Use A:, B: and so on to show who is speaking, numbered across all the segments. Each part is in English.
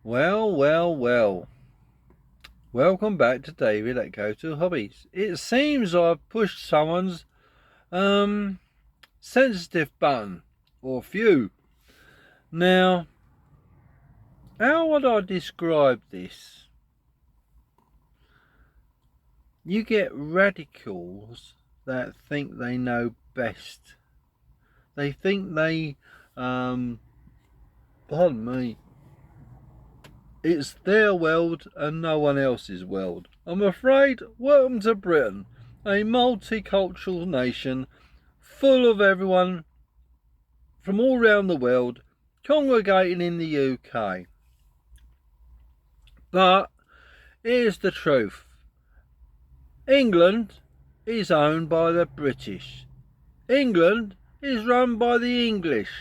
A: Well. Welcome back to David at Go To Hobbies. It seems I've pushed someone's sensitive button, or few. Now, how would I describe this? You get radicals that think they know best. They think pardon me, it's their world and no one else's world. I'm afraid, welcome to Britain, a multicultural nation full of everyone from all around the world congregating in the UK. But here's the truth. England is owned by the British. England is run by the English.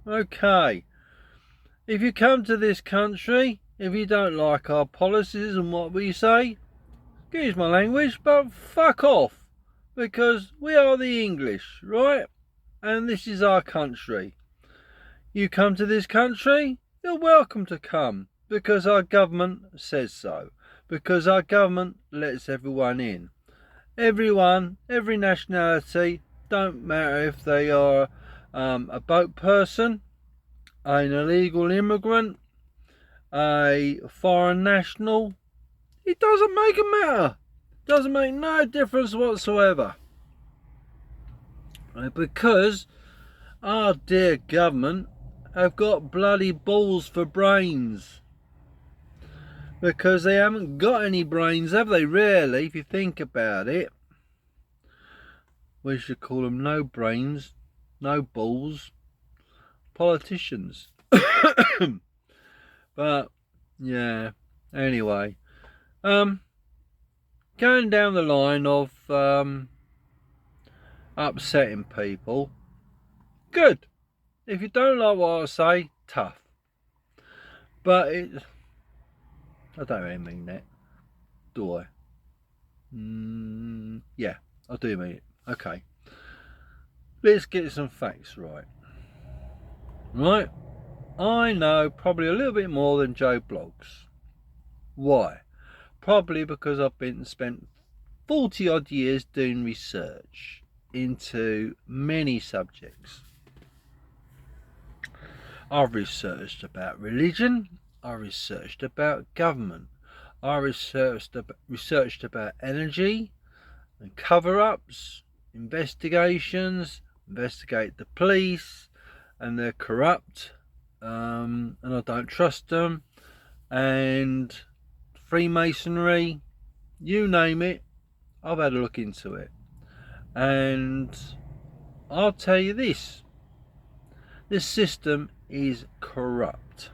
A: Okay. If you come to this country, if you don't like our policies and what we say, excuse my language, but fuck off. Because we are the English, right? And this is our country. You come to this country, you're welcome to come. Because our government says so. Because our government lets everyone in. Everyone, every nationality, don't matter if they are a boat person, an illegal immigrant, a foreign national, it doesn't make a matter. It doesn't make no difference whatsoever. Because our dear government have got bloody balls for brains. Because they haven't got any brains, have they, really, if you think about it? We should call them no brains, no balls, politicians. But yeah, anyway, going down the line of upsetting people, good. If you don't like what I say, tough. But I don't really mean that, do I? Yeah, I do mean it. Okay, let's get some facts right. Right, I know probably a little bit more than Joe Blogs. Why? Probably because I've spent 40 odd years doing research into many subjects. I've researched about religion, I researched about government, I researched about energy and cover-ups, investigations, investigate the police, and they're corrupt, and I don't trust them, and Freemasonry, you name it, I've had a look into it. And I'll tell you this system is corrupt.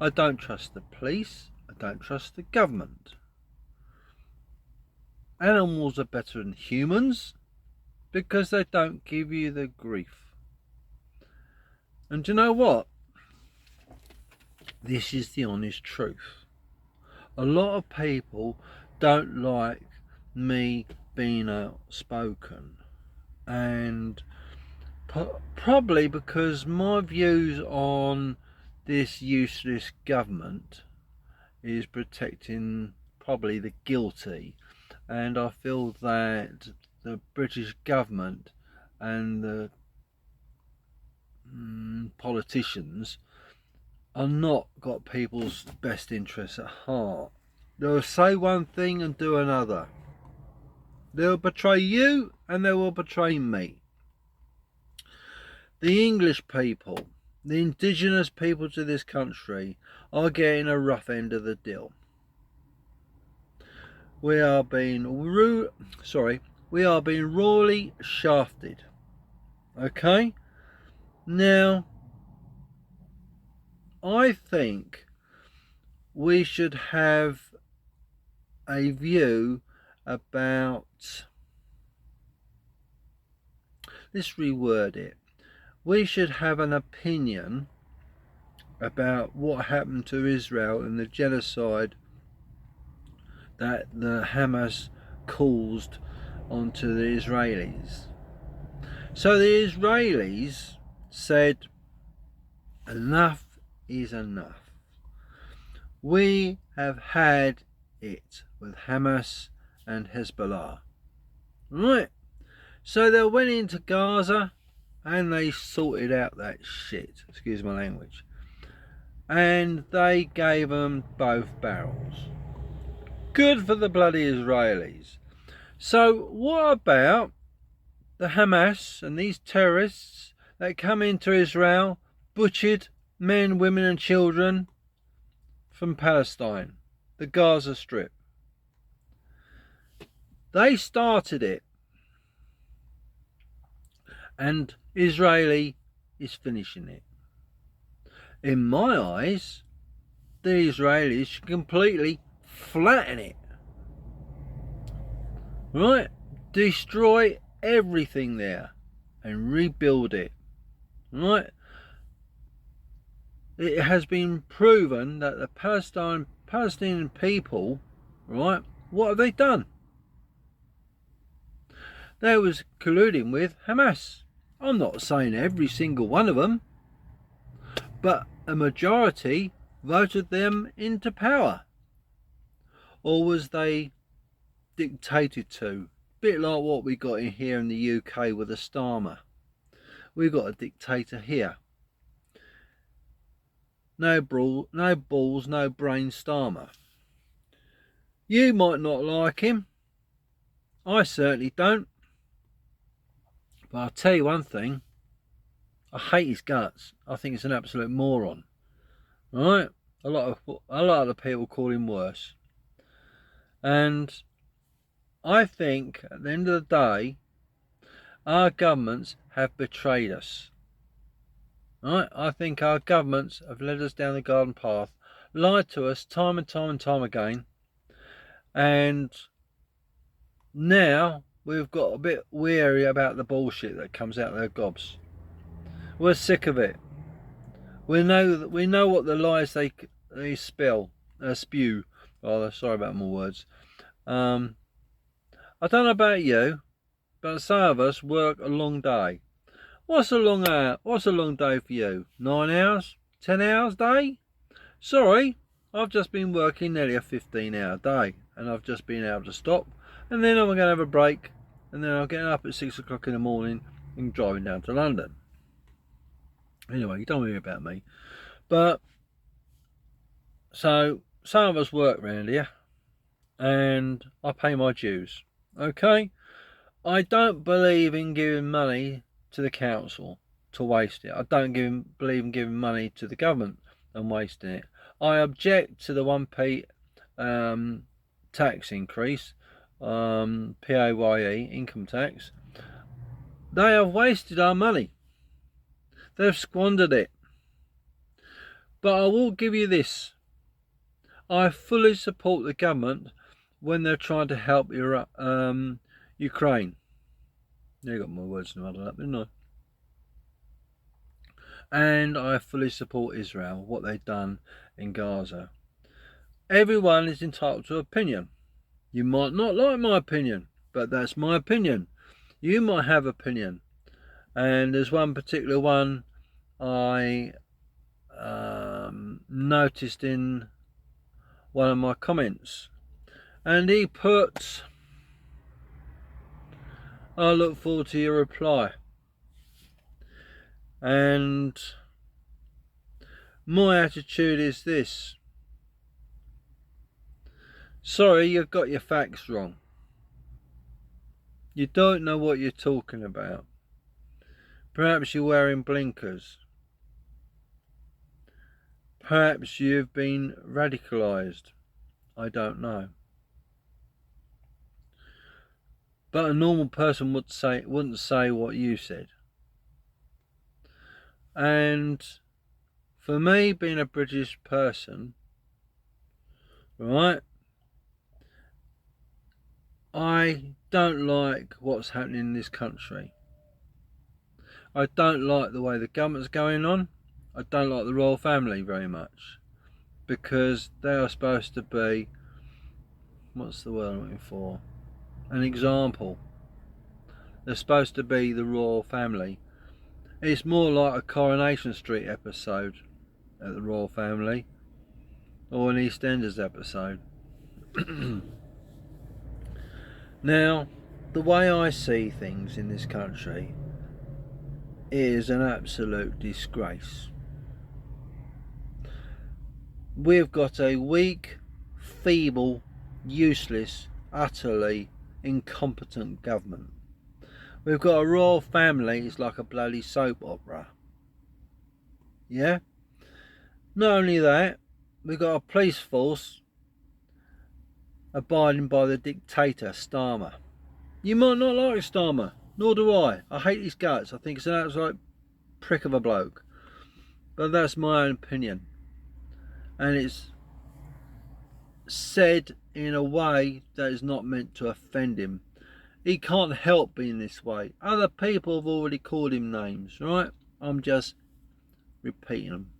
A: I don't trust the police, I don't trust the government. Animals are better than humans because they don't give you the grief. And do you know what? This is the honest truth. A lot of people don't like me being outspoken, and probably because my views on this useless government is protecting probably the guilty, and I feel that the British government and the politicians are not got people's best interests at heart. They'll say one thing and do another. They'll betray you and they will betray me. The English people, the indigenous people to this country, are getting a rough end of the deal. We are being royally shafted. Okay? Now, I think we should have a view about, let's reword it. We should have an opinion about what happened to Israel and the genocide that the Hamas caused onto the Israelis. So the Israelis said, enough is enough. We have had it with Hamas and Hezbollah. Right? So they went into Gaza and they sorted out that shit. Excuse my language. And they gave them both barrels. Good for the bloody Israelis. So what about the Hamas and these terrorists that come into Israel, butchered men, women and children from Palestine, the Gaza Strip? They started it, and Israeli is finishing it. In my eyes, the Israelis should completely flatten it. Right? Destroy everything there and rebuild it. Right? It has been proven that the Palestinian people, right, what have they done? They was colluding with Hamas. I'm not saying every single one of them, but a majority voted them into power. Or was they dictated to? Bit like what we got in here in the UK with a Starmer. We've got a dictator here. No balls, no brain Starmer. You might not like him. I certainly don't. But I'll tell you one thing. I hate his guts. I think he's an absolute moron. Right? A lot of the people call him worse. And I think at the end of the day, our governments have betrayed us. Right? I think our governments have led us down the garden path, lied to us time and time again, and now we've got a bit weary about the bullshit that comes out of their gobs. We're sick of it. We know what the lies they spew. Rather, sorry about my words. I don't know about you, but some of us work a long day. What's a long day for you? 9 hours? 10 hours day? Sorry, I've just been working nearly a 15-hour day, and I've just been able to stop, and then I'm going to have a break, and then I'm getting up at 6 o'clock in the morning and driving down to London. Anyway, you don't worry about me. But, so, some of us work around here, and I pay my dues. Okay? I don't believe in giving money to the council to waste it. I don't believe in giving money to the government and wasting it. I object to the 1p tax increase, PAYE, income tax. They have wasted our money. They've squandered it. But I will give you this. I fully support the government when they're trying to help Ukraine. You got my words muddled up, didn't I? And I fully support Israel, what they've done in Gaza. Everyone is entitled to opinion. You might not like my opinion, but that's my opinion. You might have opinion. And there's one particular one I noticed in one of my comments. And he puts, I look forward to your reply. And my attitude is this. Sorry, you've got your facts wrong. You don't know what you're talking about. Perhaps you're wearing blinkers. Perhaps you've been radicalised. I don't know. But a normal person wouldn't say what you said. And for me, being a British person, right, I don't like what's happening in this country. I don't like the way the government's going on. I don't like the royal family very much, because they are supposed to be, what's the word I'm looking for? An example. They're supposed to be the royal family. It's more like a Coronation Street episode at the royal family. or an EastEnders episode. Now, the way I see things in this country is an absolute disgrace. We've got a weak, feeble, useless, utterly incompetent government. We've got a royal family, it's like a bloody soap opera. Yeah? Not only that, we've got a police force abiding by the dictator, Starmer. You might not like Starmer, nor do I. I hate his guts. I think it's an absolute prick of a bloke. But that's my own opinion. And it's said in a way that is not meant to offend him. He can't help being this way. Other people have already called him names, right? I'm just repeating them.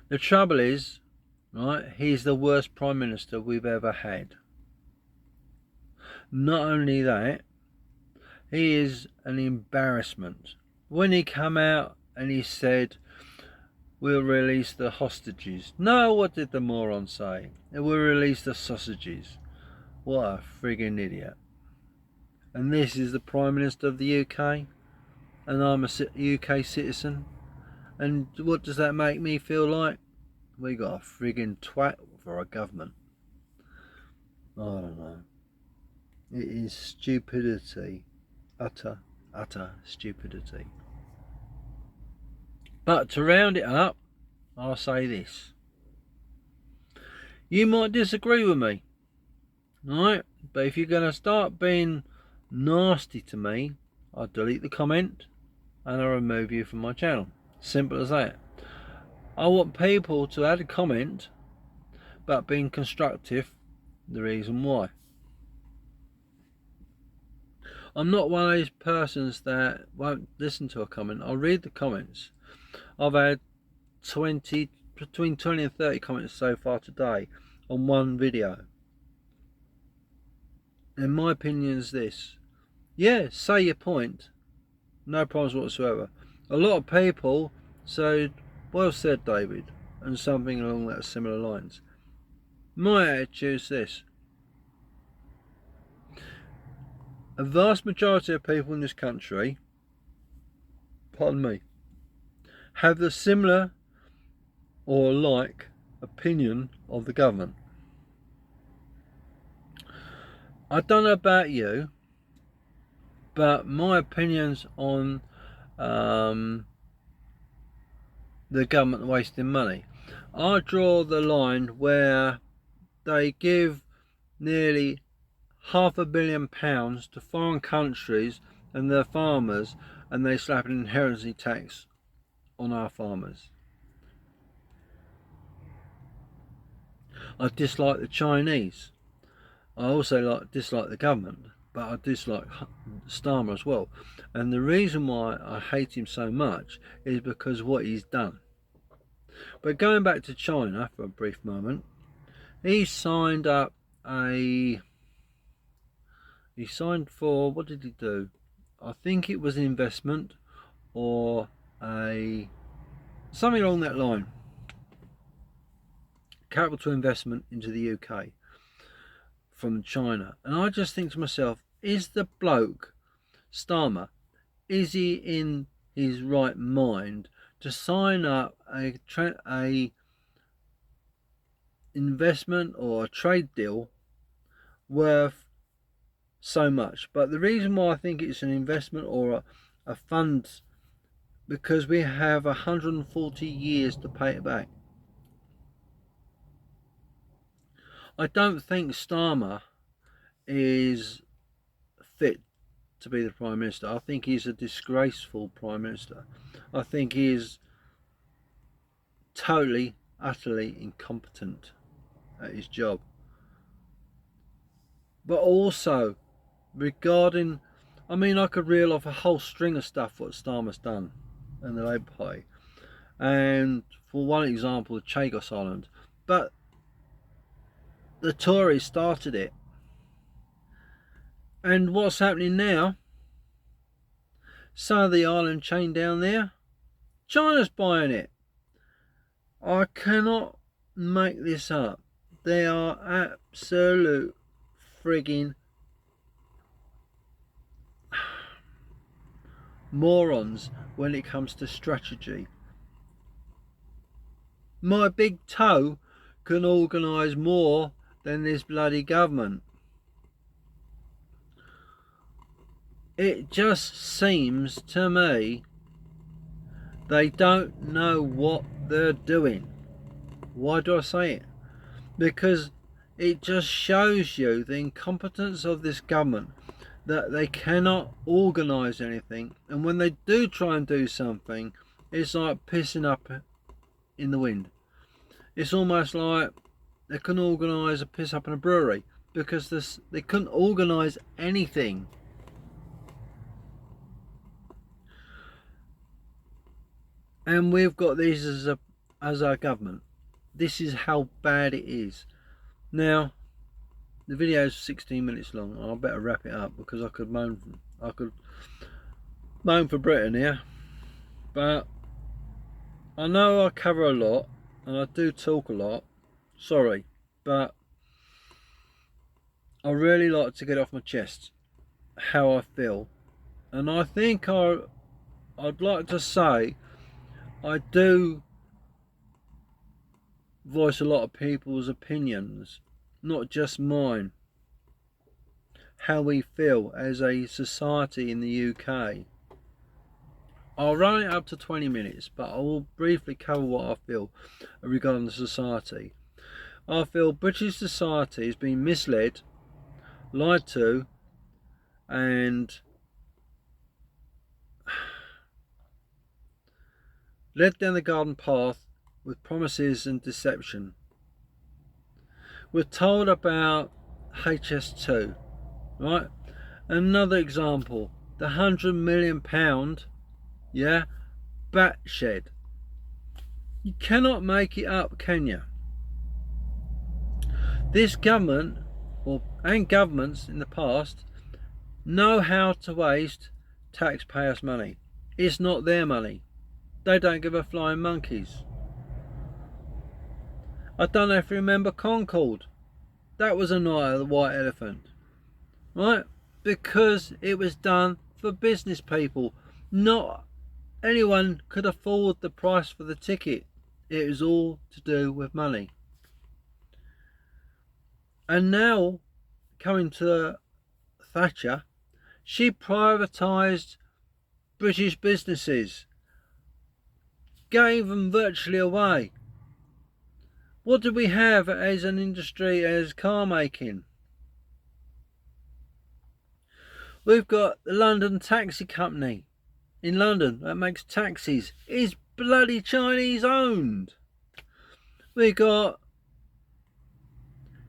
A: The trouble is, right, he's the worst Prime Minister we've ever had. Not only that, he is an embarrassment. When he came out and he said, we'll release the hostages. No, what did the moron say? We'll release the sausages. What a friggin' idiot. And this is the Prime Minister of the UK, and I'm a UK citizen. And what does that make me feel like? We got a friggin' twat for a government. I don't know. It is stupidity. Utter stupidity. But to round it up, I'll say this. You might disagree with me, right? But if you're going to start being nasty to me, I'll delete the comment and I'll remove you from my channel. Simple as that. I want people to add a comment, but being constructive, the reason why. I'm not one of those persons that won't listen to a comment. I'll read the comments. I've had between 20 and 30 comments so far today on one video. And my opinion is this. Yeah, say your point. No problems whatsoever. A lot of people said, well said, David, and something along that similar lines. My attitude is this. A vast majority of people in this country, pardon me, have the similar or like opinion of the government. I don't know about you, but my opinions on the government wasting money, I draw the line where they give nearly £500 million to foreign countries and their farmers, and they slap an inheritance tax on our farmers. I dislike the Chinese. I also dislike the government, but I dislike Starmer as well. And the reason why I hate him so much is because of what he's done. But going back to China for a brief moment, he signed up he signed for, what did he do? I think it was an investment or something along that line. Capital investment into the UK from China. And I just think to myself, is the bloke, Starmer, is he in his right mind to sign up a investment or a trade deal worth so much? But the reason why I think it's an investment or a fund, because we have 140 years to pay it back. I don't think Starmer is fit to be the Prime Minister. I think he's a disgraceful Prime Minister. I think he is totally, utterly incompetent at his job. But also, regarding, I mean, I could reel off a whole string of stuff what Starmer's done in the Labour Party. And for one example, the Chagos Island. But the Tories started it. And what's happening now? Some of the island chain down there, China's buying it. I cannot make this up. They are absolute frigging morons when it comes to strategy. My big toe can organise more than this bloody government. It just seems to me they don't know what they're doing. Why do I say it? Because it just shows you the incompetence of this government, that they cannot organise anything, and when they do try and do something, it's like pissing up in the wind. It's almost like they couldn't organise a piss up in a brewery, because they couldn't organise anything. And we've got these as our government. This is how bad it is. Now, the video is 16 minutes long. I better wrap it up, because I could moan for Britain here. But I know I cover a lot, and I do talk a lot. Sorry, but I really like to get off my chest how I feel. And I think I'd like to say I do voice a lot of people's opinions, not just mine. How we feel as a society in the UK. I'll run it up to 20 minutes, but I will briefly cover what I feel regarding the society. I feel British society has been misled, lied to, and led down the garden path with promises and deception. We're told about HS2, right? Another example, the £100 million, bat shed. You cannot make it up, can you? This government, and governments in the past, know how to waste taxpayers' money. It's not their money. They don't give a flying monkeys. I don't know if you remember Concorde. That was a night of the White Elephant, right? Because it was done for business people. Not anyone could afford the price for the ticket. It was all to do with money. And now, coming to Thatcher, she privatised British businesses, gave them virtually away. What do we have as an industry as car making? We've got the London Taxi Company in London that makes taxis. It's bloody Chinese owned. We got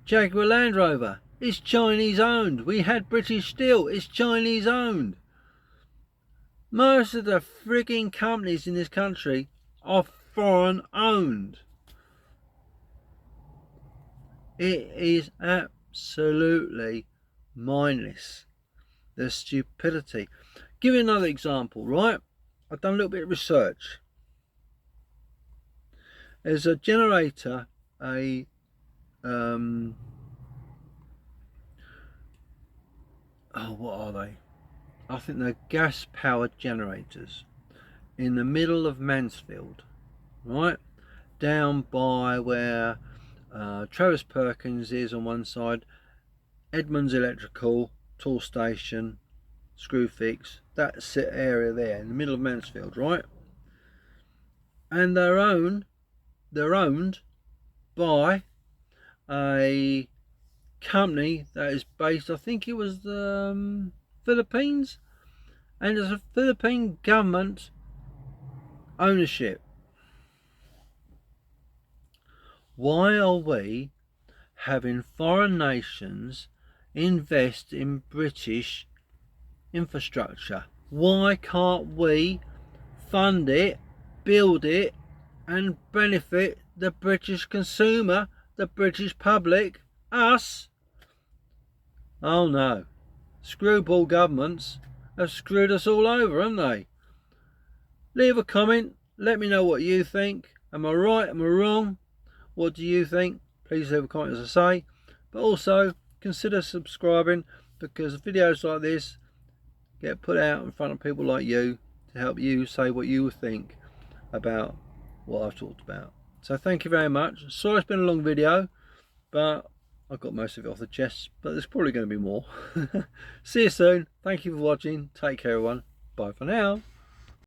A: Jaguar Land Rover. It's Chinese owned. We had British Steel. It's Chinese owned. Most of the frigging companies in this country are foreign owned. It is absolutely mindless, the stupidity. Give you another example, right? I've done a little bit of research. There's a generator, what are they? I think they're gas powered generators in the middle of Mansfield, right? Down by where Travis Perkins is on one side, Edmunds Electrical, Tool Station, Screwfix, that's the area there in the middle of Mansfield, right? And they're owned by a company that is based, I think it was the Philippines, and it's a Philippine government ownership. Why are we having foreign nations invest in British infrastructure? Why can't we fund it, build it, and benefit the British consumer, the British public, us? Oh no, screwball governments have screwed us all over, haven't they? Leave a comment, let me know what you think. Am I right? Am I wrong? What do you think? Please leave a comment, as I say. But also consider subscribing, because videos like this get put out in front of people like you to help you say what you think about what I've talked about. So thank you very much. Sorry it's been a long video, but I got most of it off the chest, but there's probably going to be more. See you soon. Thank you for watching. Take care, everyone. Bye for now.